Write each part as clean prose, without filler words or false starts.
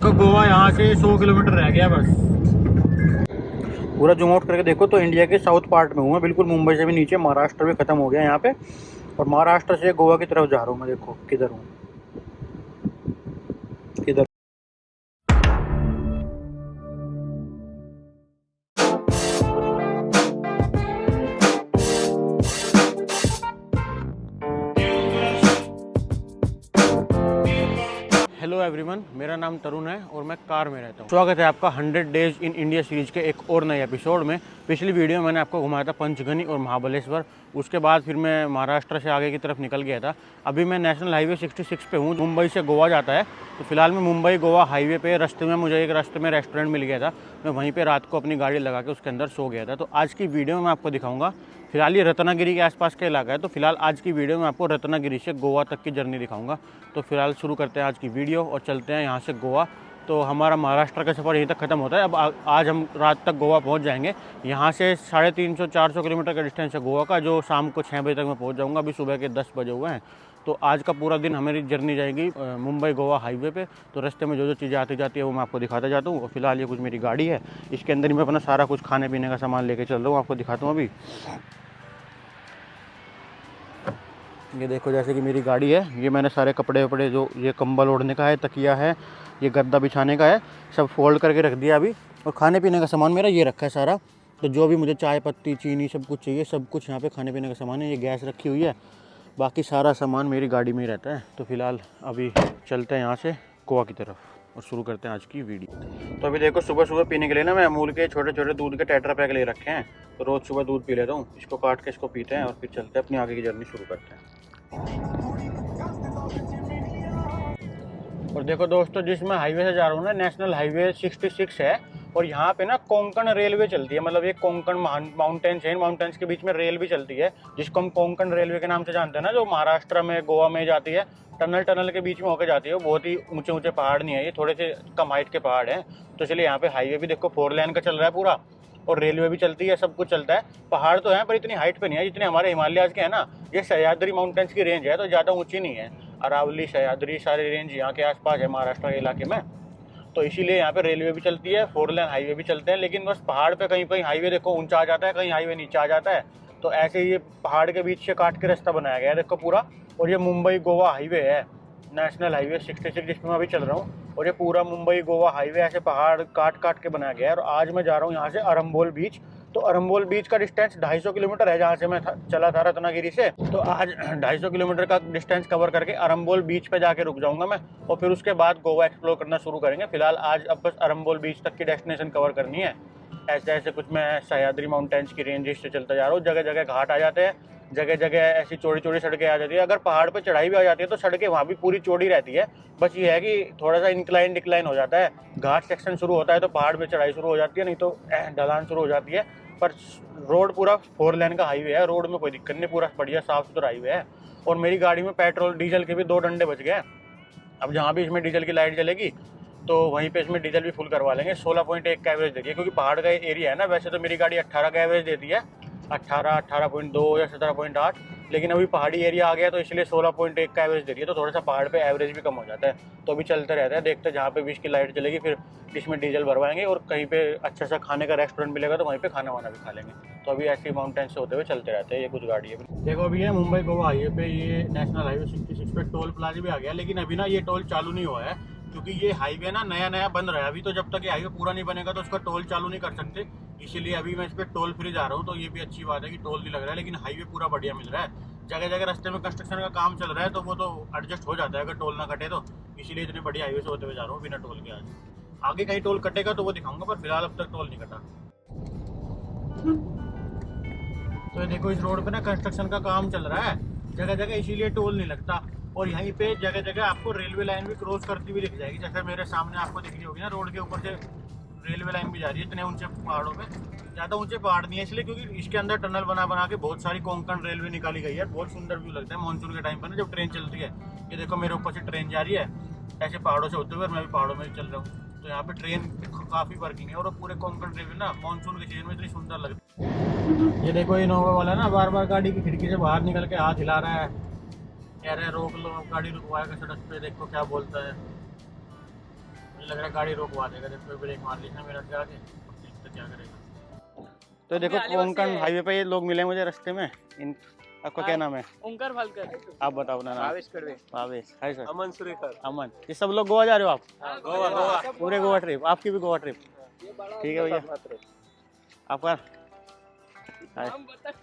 तो गोवा यहाँ से 100 किलोमीटर रह गया बस। पूरा जूम आउट करके देखो तो इंडिया के साउथ पार्ट में हूँ मैं, बिल्कुल मुंबई से भी नीचे, महाराष्ट्र भी खत्म हो गया यहाँ पे, और महाराष्ट्र से गोवा की तरफ जा रहा हूँ मैं। देखो किधर हूँ, किधर। हेलो एवरीवन, मेरा नाम तरुण है और मैं कार में रहता हूँ। स्वागत है आपका 100 डेज इन इंडिया सीरीज के एक और नए एपिसोड में। पिछली वीडियो में मैंने आपको घुमाया था पंचगनी और महाबलेश्वर, उसके बाद फिर मैं महाराष्ट्र से आगे की तरफ निकल गया था। अभी मैं नेशनल हाईवे 66 पे हूँ, मुंबई से गोवा जाता है। तो फिलहाल मैं मुंबई गोवा हाईवे पे रास्ते में मुझे एक रास्ते में रेस्टोरेंट मिल गया था, मैं वहीं पर रात को अपनी गाड़ी लगा के उसके अंदर सो गया था। तो आज की वीडियो में मैं आपको दिखाऊँगा, फिलहाल ये रत्नागिरी के आसपास का इलाका है, तो फिलहाल आज की वीडियो में आपको रत्नागिरी से गोवा तक की जर्नी दिखाऊंगा। तो फिलहाल शुरू करते हैं आज की वीडियो और चलते हैं यहाँ से गोवा। तो हमारा महाराष्ट्र का सफ़र यहीं तक ख़त्म होता है। अब आज हम रात तक गोवा पहुँच जाएंगे। यहाँ से 350-400 किलोमीटर का डिस्टेंस है गोवा का, जो शाम को 6 बजे तक मैं पहुँच जाऊँगा। अभी सुबह के 10 बजे हुए हैं। तो आज का पूरा दिन हमारी जर्नी जाएगी मुंबई गोवा हाईवे पे। तो रास्ते में जो जो चीज़ें आती जाती है वो मैं आपको दिखाता जाता हूँ। और फिलहाल ये कुछ मेरी गाड़ी है, इसके अंदर ही मैं अपना सारा कुछ खाने पीने का सामान लेके चल रहा हूँ, आपको दिखाता हूँ। अभी ये देखो, जैसे कि मेरी गाड़ी है, ये मैंने सारे कपड़े वपड़े, जो ये कंबल ओढ़ने का है, तकिया है, ये गद्दा बिछाने का है, सब फोल्ड करके रख दिया अभी। और खाने पीने का सामान मेरा ये रखा है सारा। तो जो भी मुझे चाय पत्ती चीनी सब कुछ चाहिए, सब कुछ यहाँ पे खाने पीने का सामान है। ये गैस रखी हुई है, बाकी सारा सामान मेरी गाड़ी में ही रहता है। तो फिलहाल अभी चलते हैं यहाँ से गोवा की तरफ और शुरू करते हैं आज की वीडियो। तो अभी देखो, सुबह सुबह पीने के लिए ना मैं अमूल के छोटे छोटे दूध के टेट्रा पैक ले रखे हैं। तो रोज़ सुबह दूध पी लेता हूँ, इसको काट के इसको पीते हैं और फिर चलते हैं अपनी आगे की जर्नी शुरू करते हैं। और देखो दोस्तों, जिसमें हाईवे से जा रहा हूँ ना, नेशनल हाईवे 66 है। और यहाँ पे ना कोंकण रेलवे चलती है, मतलब ये कोंकण माउंटेन्स है, माउंटेन्स के बीच में रेल भी चलती है, जिसको हम कोंकण रेलवे के नाम से जानते हैं ना, जो महाराष्ट्र में गोवा में जाती है। टनल के बीच में होकर जाती है। वो बहुत ही ऊंचे ऊंचे पहाड़ नहीं है, ये थोड़े से कम हाइट के पहाड़ हैं। तो चलिए, यहाँ पे हाईवे भी देखो 4 लेन का चल रहा है पूरा, और रेलवे भी चलती है, सब कुछ चलता है। पहाड़ तो है पर इतनी हाइट पे नहीं है जितने हमारे हिमालयाज के हैं ना। ये सह्याद्री माउंटेन्स की रेंज है, तो ज़्यादा ऊंची नहीं है। अरावली, सह्याद्री सारी रेंज यहाँ के आसपास है महाराष्ट्र के इलाके में। तो इसीलिए यहाँ पे रेलवे भी चलती है, 4 लेन हाईवे भी चलते हैं। लेकिन बस पहाड़ पे कहीं कहीं हाईवे देखो ऊंचा आ जाता है, कहीं हाईवे नीचे आ जाता है। तो ऐसे ही ये पहाड़ के बीच से काट के रास्ता बनाया गया है, देखो पूरा। और ये मुंबई गोवा हाईवे है, नेशनल हाईवे 66 जिसमें मैं अभी चल रहा हूँ। और ये पूरा मुंबई गोवा हाईवे ऐसे पहाड़ काट काट के बनाया गया है। और आज मैं जा रहा हूँ यहाँ से अरंबोल बीच। तो अरंबोल बीच का डिस्टेंस 250 किलोमीटर है, जहाँ से मैं चला था रत्नागिरी से। तो आज 250 किलोमीटर का डिस्टेंस कवर करके अरंबोल बीच पे जाके रुक जाऊंगा मैं, और फिर उसके बाद गोवा एक्सप्लोर करना शुरू करेंगे। फिलहाल आज अब बस अरंबोल बीच तक की डेस्टिनेशन कवर करनी है। ऐसे ऐसे कुछ मैं सह्याद्री माउंटेन्स की रेंजेस से चलता जा रहा हूँ। जगह जगह घाट आ जाते हैं, जगह जगह ऐसी चौड़ी चौड़ी सड़कें आ जाती है। अगर पहाड़ पे चढ़ाई भी आ जाती है तो सड़कें वहाँ भी पूरी चौड़ी रहती है। बस ये है कि थोड़ा सा इंक्लाइन डिक्लाइन हो जाता है। घाट सेक्शन शुरू होता है तो पहाड़ पे चढ़ाई शुरू हो जाती है, नहीं तो ढलान शुरू हो जाती है। पर रोड पूरा 4 लेन का हाईवे है, रोड में कोई दिक्कत नहीं, पूरा बढ़िया साफ सुथरा हाईवे है। और मेरी गाड़ी में पेट्रोल डीजल के भी 2 डंडे बच गए। अब जहाँ भी इसमें डीजल की लाइट जलेगी तो वहीं पे इसमें डीजल भी फुल करवा लेंगे। 16.1 का एवरेज देती है, क्योंकि पहाड़ का एरिया है ना। वैसे तो मेरी गाड़ी 18 का एवरेज देती है, 18, 18.2 या 17.8, लेकिन अभी पहाड़ी एरिया आ गया तो इसलिए 16.1 का एवरेज दे रही है। तो थोड़ा सा पहाड़ पे एवरेज भी कम हो जाता है। तो अभी चलते रहते हैं, देखते हैं जहाँ पे 20 की लाइट चलेगी फिर इसमें डीजल भरवाएंगे। और कहीं पे अच्छा सा खाने का रेस्टोरेंट मिलेगा तो वहीं पे खाना वाना भी खा लेंगे। तो अभी ऐसे माउंटेन से होते हुए चलते रहते हैं। ये कुछ गाड़ी है, देखो अभी है मुंबई गोवा हाईवे पे, ये नेशनल हाईवे 66 पे टोल प्लाजा भी आ गया। लेकिन अभी ना ये टोल चालू नहीं हुआ है, क्योंकि ये हाईवे ना नया नया बन रहा है अभी। तो जब तक ये हाईवे पूरा नहीं बनेगा तो उसका टोल चालू नहीं कर सकते। इसीलिए अभी मैं इस पर टोल फ्री जा रहा हूँ। तो ये भी अच्छी बात है कि टोल नहीं लग रहा है, लेकिन हाईवे पूरा बढ़िया मिल रहा है। जगह जगह रास्ते में कंस्ट्रक्शन का काम चल रहा है, तो वो तो एडजस्ट हो जाता है अगर टोल ना कटे तो। इसीलिए इतनी बढ़िया हाईवे से होते हुए जा रहा हूँ बिना टोल के। आज आगे कहीं टोल कटेगा तो वो दिखाऊंगा, पर फिलहाल अब तक टोल नहीं कटा। तो देखो, इस रोड पे ना कंस्ट्रक्शन का काम चल रहा है जगह जगह, इसीलिए टोल नहीं लगता। और यहीं पे जगह जगह आपको रेलवे लाइन भी क्रॉस करती हुई दिख जाएगी। जैसे मेरे सामने आपको दिख रही होगी ना, रोड के ऊपर से रेलवे लाइन भी जा रही है। इतने ऊंचे पहाड़ों पे, ज़्यादा ऊंचे पहाड़ नहीं है इसलिए, क्योंकि इसके अंदर टनल बना बना के बहुत सारी कोंकण रेलवे निकाली गई है। बहुत सुंदर व्यू लगता है मानसून के टाइम पर ना, जब ट्रेन चलती है। ये देखो मेरे ऊपर से ट्रेन जा रही है ऐसे पहाड़ों से होते हुए, मैं भी पहाड़ों में चल रहा हूँ। तो यहाँ पे ट्रेन काफ़ी वर्किंग है। और पूरे कोंकण रेलवे ना मानसून के सीजन में इतनी सुंदर लगती है। ये देखो, इनोवा वाला ना बार बार गाड़ी की खिड़की से बाहर निकल के हाथ हिला रहा है, कह रहे हैं रोक लो, गाड़ी रुकवाएगा सड़क पे। देखो क्या बोलता है। मुझे लग रहा है गाड़ी रोकवा देगा, देखो ब्रेक मार ली ना मेरा के आगे, तो क्या करेगा। तो देखो कोंकण हाईवे पे ये लोग मिले मुझे रास्ते में। इन आपका क्या नाम है? ओंकार भालकर। आप बताओ ना नाम। भावेश करवे। Bhavesh, hi sir. अमन सुरेकर। अमन, ये सब लोग गोवा जा रहे हो आप? गोवा गोवा पूरे गोवा ट्रिप, आपकी भी गोवा ट्रिप? ठीक है भैया। आपका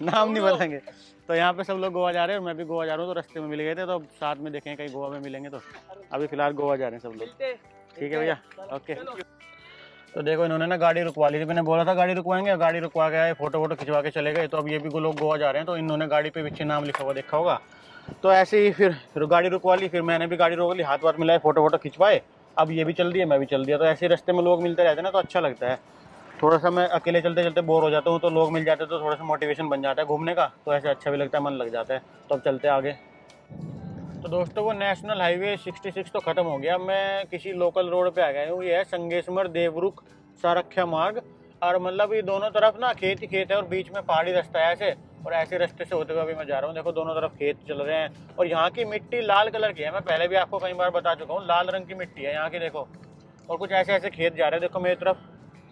नाम नहीं बताएंगे। तो यहाँ पे सब लोग गोवा जा रहे हैं और मैं भी गोवा जा रहा हूँ, तो रास्ते में मिल गए थे, तो साथ में देखें कहीं गोवा में मिलेंगे। तो अभी फिलहाल गोवा जा रहे हैं सब लोग। ठीक है भैया, ओके। तो देखो इन्होंने ना गाड़ी रुकवा ली थी, मैंने बोला था गाड़ी रुकवाएंगे, गाड़ी रुकवा के आए, फोटो वोटो खिंचवा के चले गए। तो अब ये भी लोग गोवा जा रहे हैं, तो इन्होंने गाड़ी पे पीछे नाम लिखा हुआ देखा होगा। तो ऐसे ही फिर गाड़ी रुकवा ली, फिर मैंने भी गाड़ी रोक ली, हाथ वाथ मिलाए, फोटो वोटो खिंचवाए। अब ये भी चल दिया, मैं भी चल दिया। तो ऐसे रास्ते में लोग मिलते रहते हैं ना, तो अच्छा लगता है। थोड़ा सा मैं अकेले चलते चलते बोर हो जाता हूँ, तो लोग मिल जाते हैं तो थोड़ा सा मोटिवेशन बन जाता है घूमने का, तो ऐसे अच्छा भी लगता है, मन लग जाता है। तो अब चलते आगे। तो दोस्तों वो नेशनल हाईवे 66 तो ख़त्म हो गया, मैं किसी लोकल रोड पे आ गया हूँ। ये है संगेशमर देवरुख सारख्या मार्ग। और मतलब ये दोनों तरफ ना खेत ही खेत है और बीच में पहाड़ी रास्ता है ऐसे, और ऐसे रास्ते से होते हुए अभी मैं जा रहा हूँ। देखो दोनों तरफ खेत चल रहे हैं और यहाँ की मिट्टी लाल कलर की है। मैं पहले भी आपको कई बार बता चुका हूँ, लाल रंग की मिट्टी है यहाँ की, देखो। और कुछ ऐसे ऐसे खेत जा रहे हैं, देखो मेरी तरफ,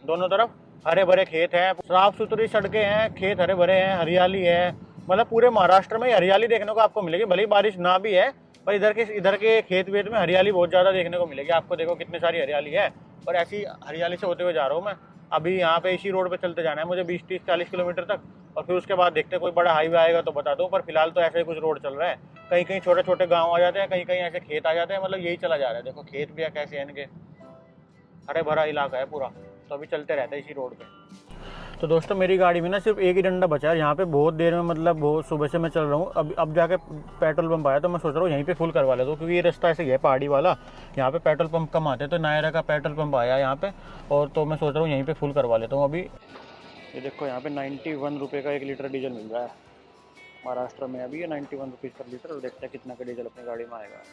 दोनों तरफ हरे भरे खेत हैं, साफ सुथरी सड़कें हैं, खेत हरे भरे हैं, हरियाली है। मतलब पूरे महाराष्ट्र में हरियाली देखने को आपको मिलेगी, भले ही बारिश ना भी है, पर इधर के खेत वेत में हरियाली बहुत ज़्यादा देखने को मिलेगी आपको। देखो कितनी सारी हरियाली है, और ऐसी हरियाली से होते हुए जा रहा हूँ मैं। अभी यहाँ पे इसी रोड पे चलते जाना है मुझे 20-30-40 किलोमीटर तक, और फिर उसके बाद देखते हैं कोई बड़ा हाईवे आएगा तो बता दूँ। पर फिलहाल तो ऐसे ही कुछ रोड चल रहा है, कहीं कहीं छोटे छोटे गाँव आ जाते हैं, कहीं कहीं ऐसे खेत आ जाते हैं, मतलब यही चला जा रहा है। देखो खेत भी है कैसे हैं इनके, हरे भरा इलाका है पूरा। तो अभी चलते रहते हैं इसी रोड पे। तो दोस्तों मेरी गाड़ी में ना सिर्फ एक ही डंडा बचा है यहाँ पे, बहुत देर में, मतलब बहुत सुबह से मैं चल रहा हूँ। अब जाके पेट्रोल पंप आया, तो मैं सोच रहा हूँ यहीं पे फुल करवा लेता हूँ, क्योंकि ये रास्ता ऐसे ही है पहाड़ी वाला, यहाँ पे पेट्रोल पंप कम आते हैं। तो नायरा का पेट्रोल पंप आया यहाँ पे, और तो मैं सोच रहा हूँ यहीं पर फुल करवा लेता हूँ अभी। ये देखो यहाँ पे 91 रुपये का 1 लीटर डीजल मिल रहा है महाराष्ट्र में अभी, ये 91 रुपीज़ पर लीटर। और देखते हैं कितना का डीजल अपनी गाड़ी में आएगा।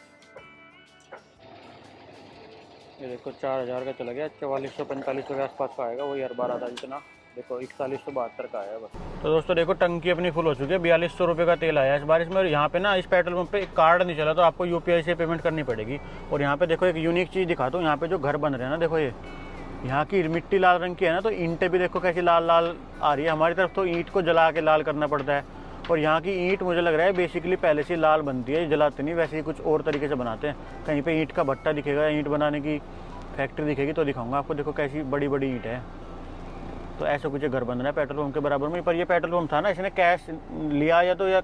ये देखो 4000 का चला गया, 4445 के आसपास का आएगा, वही हर बार आता जितना। देखो 4172 का आया बस। तो दोस्तों देखो टंकी अपनी फुल हो चुकी है, 4200 रुपये का तेल आया इस बार इसमें। यहाँ पे ना इस पेट्रोल पंप पे एक कार्ड नहीं चला, तो आपको UPI से पेमेंट करनी पड़ेगी। और यहाँ पे देखो एक यूनिक चीज़ दिखाता हूँ, यहाँ पे जो घर बन रहे हैं ना, देखो ये यहाँ की मिट्टी लाल रंग की है ना, तो ईंटें भी देखो कैसी लाल लाल आ रही है। हमारी तरफ तो ईंट को जला के लाल करना पड़ता है, और यहाँ की ईंट मुझे लग रहा है बेसिकली पहले से लाल बनती है, जलाते नहीं, वैसे ही कुछ और तरीके से बनाते हैं। कहीं पे ईंट का भट्टा दिखेगा, ईंट बनाने की फैक्ट्री दिखेगी तो दिखाऊंगा आपको। देखो कैसी बड़ी बड़ी ईंट है। तो ऐसा कुछ घर बन रहा है पेट्रोल पंप के बराबर में। पर ये पेट्रोल पंप था ना, इसने कैश लिया या तो या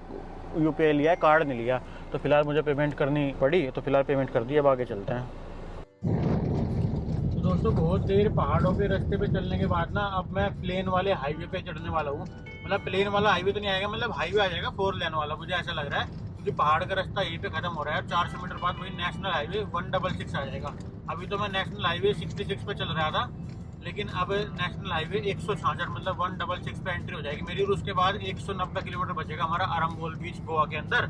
UPI लिया है, कार्ड नहीं लिया। तो फिलहाल मुझे पेमेंट करनी पड़ी, तो फिलहाल पेमेंट कर दी। अब आगे चलते हैं। तो दोस्तों बहुत देर पहाड़ों के रास्ते पे चलने के बाद ना अब मैं प्लेन वाले हाईवे पे चढ़ने वाला हूँ। मतलब प्लेन वाला हाईवे तो नहीं आएगा, मतलब हाईवे आ जाएगा 4 लेन वाला, मुझे ऐसा लग रहा है, क्योंकि पहाड़ का रास्ता यहीं पे खत्म हो रहा है। 400 मीटर बाद वही नेशनल हाईवे 166 आ जाएगा। अभी तो मैं नेशनल हाईवे 66 पे चल रहा था, लेकिन अब नेशनल हाईवे 166 मतलब 166 पे एंट्री हो जाएगी मेरी, और उसके बाद 190 किलोमीटर बचेगा हमारा अरंबोल बीच गोवा के अंदर।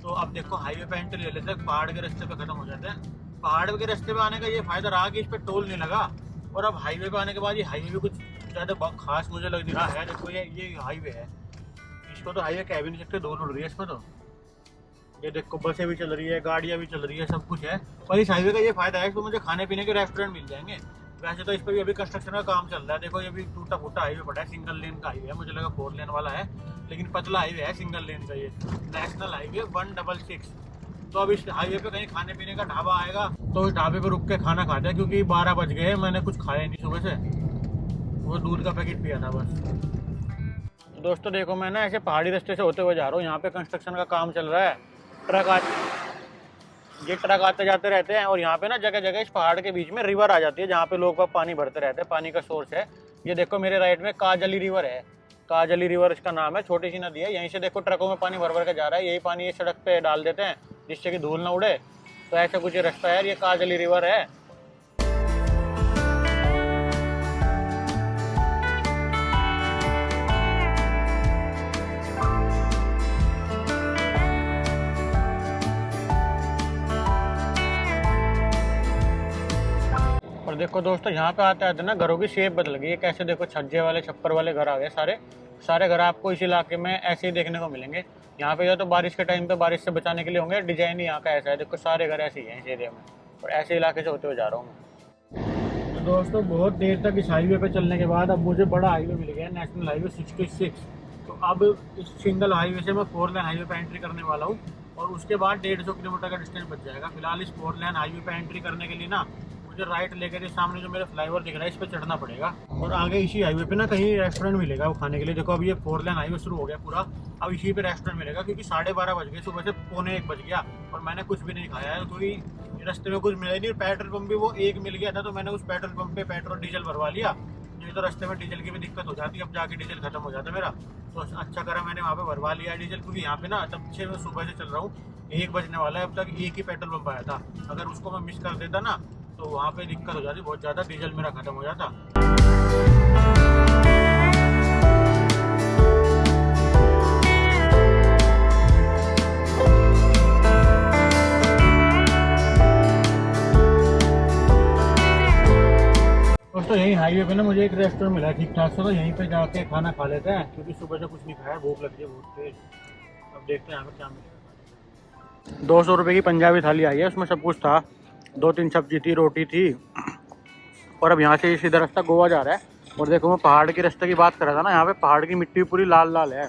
तो अब देखो हाईवे पे एंट्री ले लेते हैं, पहाड़ के रास्ते पे खत्म हो जाते हैं। पहाड़ के रास्ते पे आने का ये फायदा रहा कि इस पे टोल नहीं लगा, और अब हाईवे पे आने के बाद ये हाईवे भी कुछ ज़्यादा खास मुझे लग रहा है। देखो ये हाईवे है, इसको तो हाईवे कह भी नहीं सकते, धूल उड़ रही है इसमें। तो ये देखो बसें भी चल रही है, गाड़ियाँ भी चल रही है, सब कुछ है। पर इस हाईवे का ये फायदा है कि मुझे खाने पीने के रेस्टोरेंट मिल जाएंगे। वैसे तो इस पर भी अभी कंस्ट्रक्शन का काम चल रहा है। देखो ये भी टूटा फूटा हाईवे पड़ा है, सिंगल लेन का हाईवे है, मुझे लगा 4 लेन वाला है, लेकिन पतला हाईवे है, सिंगल लेन का। ये नेशनल हाईवे 166। तो अब इस हाईवे पे कहीं खाने पीने का ढाबा आएगा, तो उस ढाबे पे रुक के खाना खाते हैं, क्योंकि 12 बज गए, मैंने कुछ खाया नहीं सुबह से, वो दूध का पैकेट पिया था बस। तो दोस्तों देखो मैं ना ऐसे पहाड़ी रास्ते से होते हुए जा रहा हूँ, यहाँ पे कंस्ट्रक्शन का काम चल रहा है। ट्रक आते जाते रहते हैं, और यहाँ पे ना जगह जगह इस पहाड़ के बीच में रिवर आ जाती है, जहाँ पे लोग पानी भरते रहते हैं, पानी का सोर्स है। ये देखो मेरे राइट में काजली रिवर है, काजली रिवर इसका नाम है, छोटी सी नदी है। यहीं से देखो ट्रकों में पानी भर भर के जा रहा है, यही पानी ये सड़क पे डाल देते हैं जिससे कि धूल ना उड़े। तो ऐसा कुछ रास्ता है, ये काजली रिवर है। और देखो दोस्तों यहाँ पे आते आते ना घरों की शेप बदल गई है, कैसे देखो छज्जे वाले छप्पर वाले घर आ गए। सारे घर आपको इस इलाके में ऐसे ही देखने को मिलेंगे। यहाँ पे या तो बारिश के टाइम पे बारिश से बचाने के लिए होंगे, डिजाइन ही यहाँ का ऐसा है। देखो सारे घर ऐसे ही हैं इस एरिया में, और ऐसे इलाके से होते हुए जा रहा हूँ मैं। तो दोस्तों बहुत देर तक इस हाईवे पे चलने के बाद अब मुझे बड़ा हाईवे मिल गया है, नेशनल हाईवे 66। तो अब इस सिंगल हाईवे से मैं 4 लेन हाईवे पे एंट्री करने वाला हूँ और उसके बाद 150 किलोमीटर का डिस्टेंस बच जाएगा। फिलहाल इस 4 लेन हाईवे पे एंट्री करने के लिए ना मुझे राइट लेकर सामने जो मेरा फ्लाईओवर दिख रहा है इस पर चढ़ना पड़ेगा और आगे इसी हाईवे पे ना कहीं रेस्टोरेंट मिलेगा वो खाने के लिए। देखो अब ये 4 लेन हाईवे शुरू हो गया पूरा, अब इसी पे रेस्टोरेंट मिलेगा क्योंकि 12:30 बज गए, सुबह से 12:45 बज गया और मैंने कुछ भी नहीं खाया है क्योंकि रास्ते में कुछ मिला ही नहीं। पेट्रोल पंप भी वो एक मिल गया था तो मैंने उस पेट्रोल पंप पे पेट्रोल डीजल भरवा लिया। नहीं तो रास्ते में डीजल की भी दिक्कत हो जाती, अब जाके डीजल खत्म हो जाता मेरा। तो अच्छा करा मैंने वहाँ पे भरवा लिया डीजल, क्योंकि यहाँ पे ना तब से मैं सुबह से चल रहा हूँ, 1 बजने वाला है, अब तक एक ही पेट्रोल पंप आया था। अगर उसको मैं मिस कर देता ना तो वहाँ पे दिक्कत हो जाती बहुत ज़्यादा, डीजल मेरा खत्म हो जाता। दोस्तों यही हाईवे पे ना मुझे एक रेस्टोरेंट मिला ठीक ठाक सा, तो यहीं पे जाके खाना खा लेते हैं क्योंकि सुबह से कुछ नहीं खाया, भूख लग रही है बहुत तेज। अब देखते हैं यहाँ पे क्या मिलेगा। 200 रुपये की पंजाबी थाली आई है, उसमें सब कुछ था, 2-3 सब्जी थी, रोटी थी। और अब यहाँ से सीधा रास्ता गोवा जा रहा है। और देखो मैं पहाड़ के रास्ते की बात कर रहा था ना, यहाँ पे पहाड़ की मिट्टी पूरी लाल लाल है,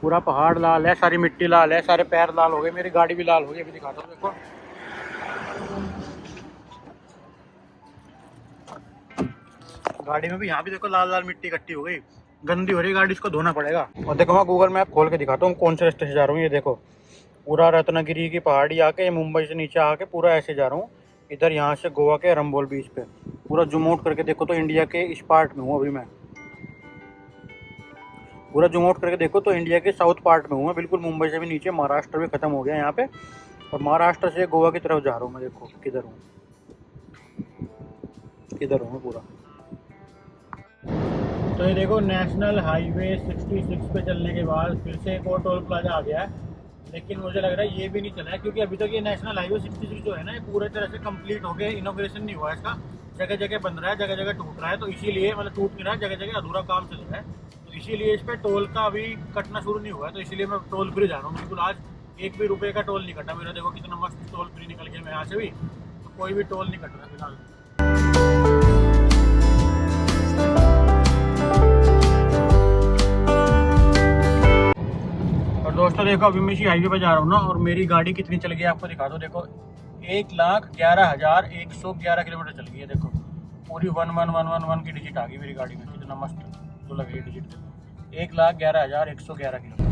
पूरा पहाड़ लाल है, सारी मिट्टी लाल है, सारे पैर लाल हो गए, मेरी गाड़ी भी लाल हो गई। अभी दिखाता हूँ देखो, गाड़ी में भी यहाँ भी देखो लाल लाल मिट्टी इकट्ठी हो गई, गंदी हो रही गाड़ी, इसको धोना पड़ेगा। और देखो मैं गूगल मैप खोल के दिखाता हूँ कौन से रास्ते से जा रहा हूँ। ये देखो पूरा रत्नागिरी की पहाड़ी आके मुंबई से नीचे आके पूरा ऐसे जा रहा हूँ इधर, यहाँ से गोवा के अरम्बोल बीच पे पूरा जूम आउट करके देखो तो इंडिया के इस पार्ट में हूँ अभी मैं। पूरा जूम आउट करके देखो तो इंडिया के साउथ पार्ट में हूँ मैं, बिल्कुल मुंबई से भी नीचे, महाराष्ट्र भी खत्म हो गया यहाँ पे और महाराष्ट्र से गोवा की तरफ जा रहा हूँ मैं। देखो किधर हूँ, किधर हूँ मैं पूरा। तो ये देखो नेशनल हाईवे 66 पे चलने के बाद फिर से एक और टोल प्लाजा आ गया है, लेकिन मुझे लग रहा है ये भी नहीं चला है क्योंकि अभी तक ये नेशनल हाईवे 66 जो है ना ये पूरे तरह से कंप्लीट हो गया, इनोग्रेशन नहीं हुआ है इसका, जगह जगह बन रहा है, जगह जगह टूट रहा है। तो इसीलिए मतलब टूट नहीं रहा है, जगह जगह अधूरा काम चल रहा है, तो इसीलिए इस पर टोल का अभी कटना शुरू नहीं हुआ है। तो इसीलिए मैं टोल फ्री जा रहा हूँ बिल्कुल, आज 1 भी रुपये का टोल नहीं कटा मेरा। देखो कितना मस्त टोल फ्री निकल गया मैं यहाँ से भी, तो कोई भी टोल नहीं कट रहा फिलहाल। और दोस्तों देखो अभी मैं इसी हाईवे पे जा रहा हूँ ना और मेरी गाड़ी कितनी चल गई आपको दिखा दो। देखो 1,11,111 किलोमीटर चल गई है। देखो पूरी 1111 की डिजिट आ गई मेरी गाड़ी में, कितना मस्त तो लग रही है डिजिट। देखो 1,11,111 किलोमीटर।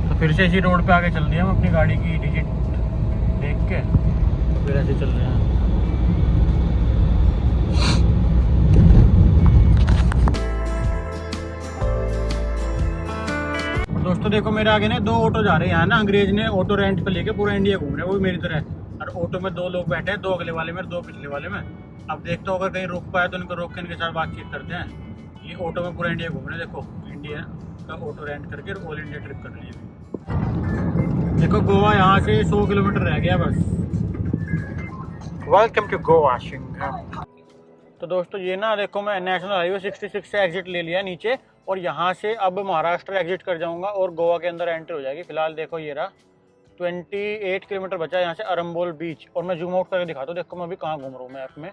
तो फिर से इसी रोड पे आगे चल दिया हम अपनी गाड़ी की डिजिट देख के, तो फिर ऐसे चल रहे हैं। दोस्तों देखो मेरे आगे ना 2 ऑटो जा रहे हैं यहाँ ना, अंग्रेज ने ऑटो रेंट पे लेके पूरा इंडिया घूम रहे हैं, वो भी मेरी तरह। और ऑटो में 2 लोग बैठे हैं, 2 अगले वाले में 2 पिछले वाले में। अब देखते हो अगर कहीं रोक पाए तो उनको रोक के इनके साथ बातचीत करते हैं। ये ऑटो में पूरा इंडिया घूम रहे हैं, देखो इंडिया का ऑटो रेंट करके ऑल इंडिया ट्रिप कर रही है। देखो गोवा यहाँ से 100 किलोमीटर रह गया बस। Welcome to Goa Singham. तो दोस्तों ये ना देखो मैं नेशनल हाईवे 66 से एग्जिट ले लिया नीचे और यहाँ से अब महाराष्ट्र एग्जिट कर जाऊँगा और गोवा के अंदर एंट्री हो जाएगी। फिलहाल देखो ये रहा 28 किलोमीटर बचा है यहाँ से अरम्बोल बीच। और मैं जूम आउट करके दिखाता हूँ, देखो मैं अभी कहाँ घूम रहा हूँ मैप में।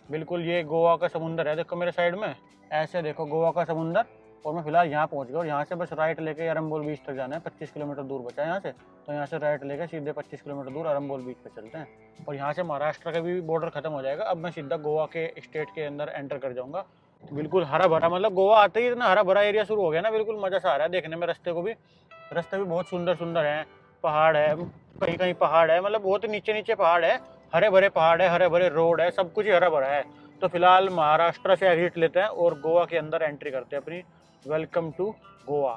बिल्कुल ये गोवा का समुंदर है, देखो मेरे साइड में ऐसे देखो गोवा का समुंदर। और मैं फिलहाल यहाँ पहुँच गया और यहाँ से बस राइट लेके अरम्बोल बीच तक जाना है, 25 किलोमीटर दूर बचा है यहाँ से। तो यहाँ से राइट लेके सीधे 25 किलोमीटर दूर अरम्बोल बीच पे चलते हैं और यहाँ से महाराष्ट्र का भी बॉर्डर खत्म हो जाएगा। अब मैं सीधा गोवा के स्टेट के अंदर एंटर कर जाऊँगा। बिल्कुल हरा भरा, मतलब गोवा आते ही इतना हरा भरा एरिया शुरू हो गया ना, बिल्कुल मज़ा सा आ रहा है देखने में। रास्ते को भी, रास्ते भी बहुत सुंदर सुंदर हैं, पहाड़ है, कहीं कहीं पहाड़ है, मतलब बहुत नीचे नीचे पहाड़ है, हरे भरे पहाड़ है, हरे भरे रोड है, सब कुछ ही हरा भरा है। तो फिलहाल महाराष्ट्र से एग्जिट लेते हैं और गोवा के अंदर एंट्री करते हैं अपनी। Welcome to Goa.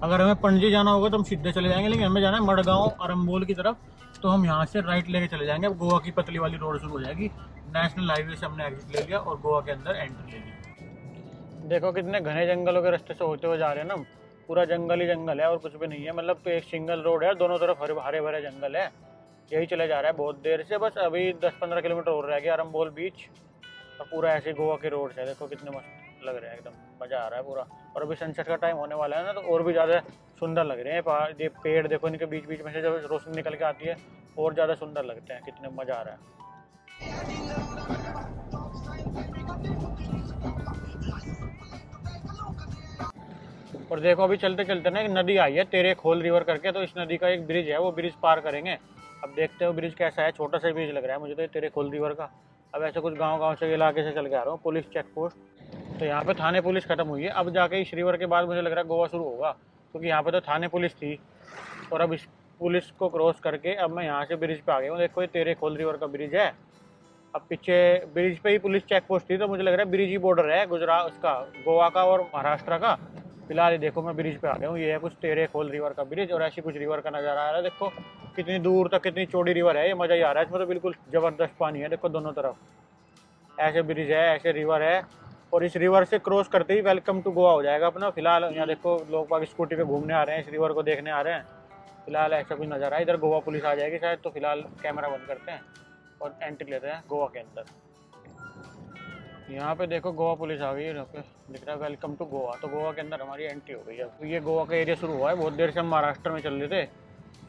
अगर हमें पणजी जाना होगा तो हम सीधे चले जाएंगे, लेकिन हमें जाना है मडगांव अरम्बोल की तरफ, तो हम यहाँ से राइट लेके चले जाएंगे। अब गोवा की पतली वाली रोड शुरू हो जाएगी। नेशनल हाईवे से हमने एग्जिट ले लिया और गोवा के अंदर एंट्री ले ली। देखो कितने घने जंगलों के रास्ते से होते हुए जा रहे हैं ना, पूरा जंगल ही जंगल है और कुछ भी नहीं है। मतलब तो एक सिंगल रोड है, दोनों तरफ हरे भरे जंगल है, यही चले जा रहा है बहुत देर से। बस अभी 10-15 किलोमीटर और रह गया अरम्बोल बीच और पूरा ऐसे गोवा के रोड है। देखो कितने मस्त लग रहे हैं, एकदम मज़ा आ रहा है पूरा। और अभी सनसेट का टाइम होने वाला है ना, तो और भी ज़्यादा सुंदर लग रहे हैं। ये पेड़ देखो, इनके बीच बीच में से जब रोशनी निकल के आती है और ज़्यादा सुंदर लगते हैं, कितने मज़ा आ रहा है। और देखो अभी चलते चलते ना एक नदी आई है तेरे खोल रिवर करके, तो इस नदी का एक ब्रिज है, वो ब्रिज पार करेंगे। अब देखते हो ब्रिज कैसा है, छोटा सा ब्रिज लग रहा है मुझे तो तेरे खोल रिवर का। अब ऐसे कुछ गांव से इलाके से चल के आ रहा हूँ, पुलिस चेक पोस्ट। तो यहाँ पे थाने पुलिस खत्म हुई है, अब जाके इस रिवर के बाद मुझे लग रहा है गोवा शुरू होगा, क्योंकि यहाँ पे तो थाने पुलिस थी। और अब इस पुलिस को क्रॉस करके अब मैं यहाँ से ब्रिज पे आ गया हूँ। देखो ये तेरे खोल रिवर का ब्रिज है। अब पीछे ब्रिज पे ही पुलिस चेक पोस्ट थी, तो मुझे लग रहा है ब्रिज ही बॉर्डर है गुजरात उसका, गोवा का और महाराष्ट्र का। फिलहाल ये देखो मैं ब्रिज पे आ गया हूँ, ये है कुछ तेरे खोल रिवर का ब्रिज, और ऐसी कुछ रिवर का नज़ारा आ रहा है। देखो कितनी दूर तक कितनी चौड़ी रिवर है, ये मज़ा ही आ रहा है इसमें तो, बिल्कुल ज़बरदस्त पानी है। देखो दोनों तरफ ऐसे ब्रिज है, ऐसे रिवर है, और इस रिवर से क्रॉस करते ही वेलकम टू गोवा हो जाएगा अपना। फिलहाल यहाँ देखो लोग बाग स्कूटी पे घूमने आ रहे हैं, इस रिवर को देखने आ रहे हैं। फिलहाल ऐसा कुछ नज़ारा है, इधर गोवा पुलिस आ जाएगी शायद, तो फिलहाल कैमरा बंद करते हैं और एंट्री लेते हैं गोवा के अंदर। यहाँ पे देखो गोवा पुलिस आ गई है, यहाँ पे लिख रहा है वेलकम टू गोवा, तो गोवा के अंदर हमारी एंट्री हो गई है। तो ये गोवा का एरिया शुरू हुआ है, बहुत देर से हम महाराष्ट्र में चल रहे थे,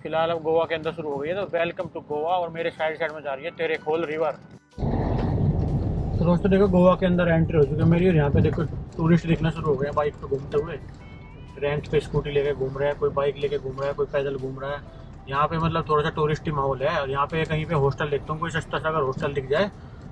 फिलहाल अब गोवा के अंदर शुरू हो गई है। तो वेलकम टू गोवा, और मेरे साइड में जा रही है तेरे खोल रिवर। तो दोस्तों देखो गोवा के अंदर एंट्री हो चुकी है मेरी, और यहाँ पे देखो टूरिस्ट दिखना शुरू हो गए हैं बाइक पे घूमते हुए। रेंट पे स्कूटी लेके घूम रहा है, कोई बाइक लेके घूम रहा है, कोई पैदल घूम रहा है। यहाँ पे मतलब थोड़ा सा टूरिस्टी माहौल है। और यहाँ पे कहीं पे हॉस्टल देखता हूँ, कोई सस्ता सा अगर हॉस्टल दिख जाए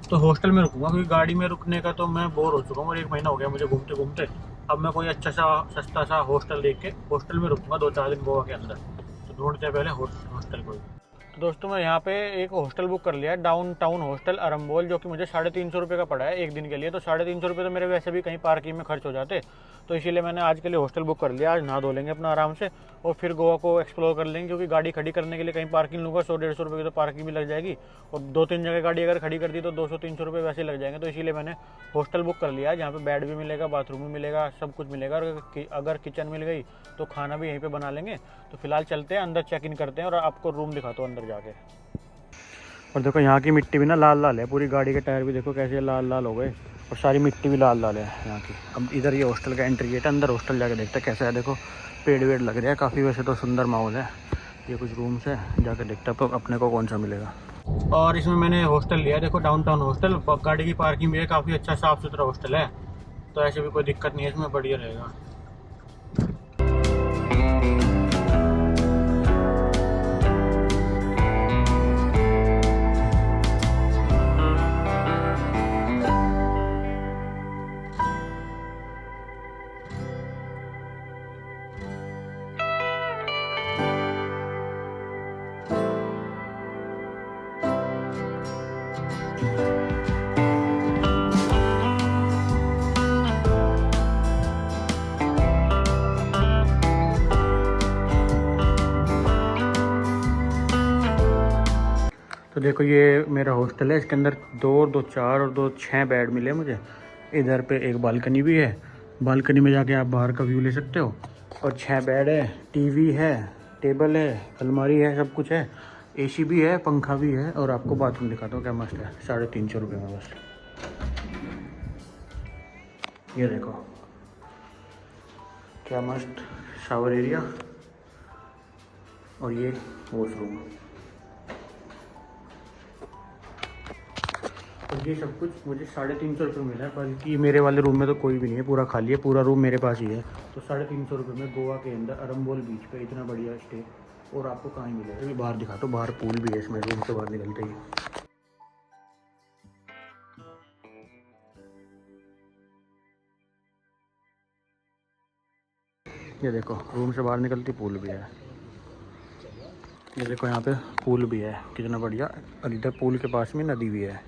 तो हॉस्टल में रुकूंगा, क्योंकि गाड़ी में रुकने का तो मैं बोर हो चुका हूँ, और 1 महीना हो गया मुझे घूमते घूमते। अब मैं कोई अच्छा सा सस्ता सा हॉस्टल देख के हॉस्टल में रुकूंगा 2-4 दिन गोवा के अंदर। तो ढूंढते हैं पहले हॉस्टल को। तो दोस्तों मैं यहाँ पे एक हॉस्टल बुक कर लिया है, डाउन टाउन हॉस्टल अरम्बोल, जो कि मुझे 350 रुपये का पड़ा है 1 दिन के लिए। तो 350 रुपये तो मेरे वैसे भी कहीं पार्किंग में खर्च हो जाते, तो इसीलिए मैंने आज के लिए हॉस्टल बुक कर लिया। आज नहा धो लेंगे अपना आराम से, और फिर गोवा को एक्सप्लोर कर लेंगे, क्योंकि गाड़ी खड़ी करने के लिए कहीं पार्किंग लूँगा 100-150 रुपये की तो पार्किंग भी लग जाएगी, और 2-3 जगह गाड़ी अगर खड़ी कर दी तो 200-300 रुपये वैसे लग जाएंगे। तो इसीलिए मैंने हॉस्टल बुक कर लिया है, जहाँ पे बेड भी मिलेगा, बाथरूम भी मिलेगा, सब कुछ मिलेगा, और अगर किचन मिल गई तो खाना भी यहीं पर बना लेंगे। तो फिलहाल चलते हैं अंदर, चेक इन करते हैं और आपको रूम दिखाता हूँ अंदर जाके। और देखो यहाँ की मिट्टी भी ना लाल लाल है, पूरी गाड़ी के टायर भी देखो कैसे लाल लाल हो गए, और सारी मिट्टी भी लाल लाल है यहाँ की। अब इधर ये हॉस्टल का एंट्री गेट है, अंदर हॉस्टल जाके देखते हैं कैसा है। देखो पेड़ वेड़ लग रहे हैं काफ़ी, वैसे तो सुंदर माहौल है। ये कुछ रूम्स है, जाकर देखते हैं तो अपने को कौन सा मिलेगा। और इसमें मैंने हॉस्टल लिया, देखो डाउनटाउन हॉस्टल, गाड़ी की पार्किंग भी है, काफ़ी अच्छा साफ़ सुथरा हॉस्टल है, तो ऐसे भी कोई दिक्कत नहीं है इसमें, बढ़िया रहेगा। तो देखो ये मेरा हॉस्टल है, इसके अंदर 2 4 और 2 6 बेड मिले मुझे। इधर पे एक बालकनी भी है, बालकनी में जाके आप बाहर का व्यू ले सकते हो। और 6 बेड है, टीवी है, टेबल है, अलमारी है, सब कुछ है, एसी भी है, पंखा भी है। और आपको बाथरूम दिखाता हूँ क्या मस्त है, 350 रुपये में बस। ये देखो क्या मस्त शावर एरिया, और ये वॉशरूम। और ये सब कुछ मुझे 350 रुपये मिला है, बल्कि मेरे वाले रूम में तो कोई भी नहीं है, पूरा खाली है, पूरा रूम मेरे पास ही है। तो 350 रुपये में गोवा के अंदर अरम्बोल बीच पे इतना बढ़िया स्टे, और आपको कहाँ ही मिलेगा। अभी बाहर दिखा तो, बाहर पूल भी है इसमें, रूम से बाहर निकलते ही। ये देखो रूम से बाहर निकलती पूल भी है, ये देखो यहाँ पे पूल भी है, कितना बढ़िया। और इधर पूल के पास में नदी भी है,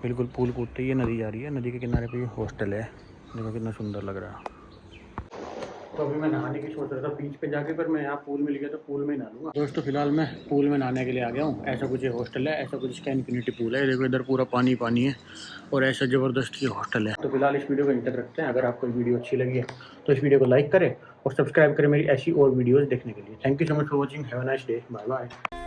बिल्कुल पूल कूदते ही ये नदी जा रही है, नदी के किनारे पे ये हॉस्टल है। देखो कितना सुंदर लग रहा है। तो अभी मैं नहाने की सोच रहा था बीच पे जाके, पर मैं यहाँ पूल मिल गया तो पूल में ही नहा लूँगा। दोस्तों फिलहाल मैं पूल में नहाने के लिए आ गया हूँ। ऐसा कुछ ये हॉस्टल है, ऐसा कुछ इसका इन्फिनिटी पूल है। देखो इधर पूरा पानी पानी है, और ऐसा ज़बरदस्त ये हॉस्टल है। तो फिलहाल इस वीडियो को इंटर रखते हैं। अगर आपको वीडियो अच्छी लगी है तो इस वीडियो को लाइक करें और सब्सक्राइब करें मेरी ऐसी और वीडियोज़ देखने के लिए। Thank you so much for watching, have a nice day, bye bye.